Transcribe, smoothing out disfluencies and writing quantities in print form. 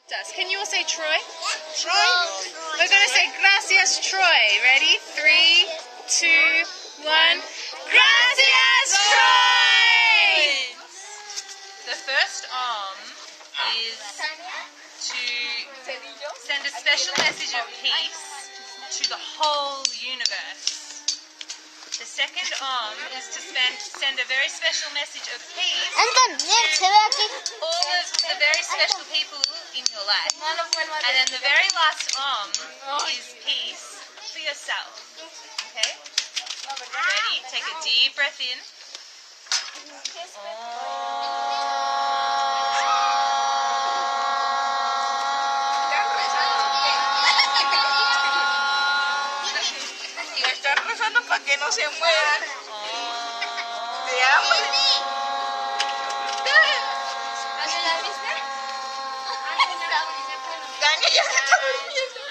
Can you all say Troy? Troy? We're going to say gracias, Troy. Ready? 3, 2, 1. Gracias, Troy! The first is to send a special message of peace to the whole universe. The second is to send a very special message of peace to all of the very special people in your life. And then the very last is peace for yourself. Okay? Ready? Take a deep breath in. Están rezando para que no se mueran. Te amo. Dani ya se está durmiendo.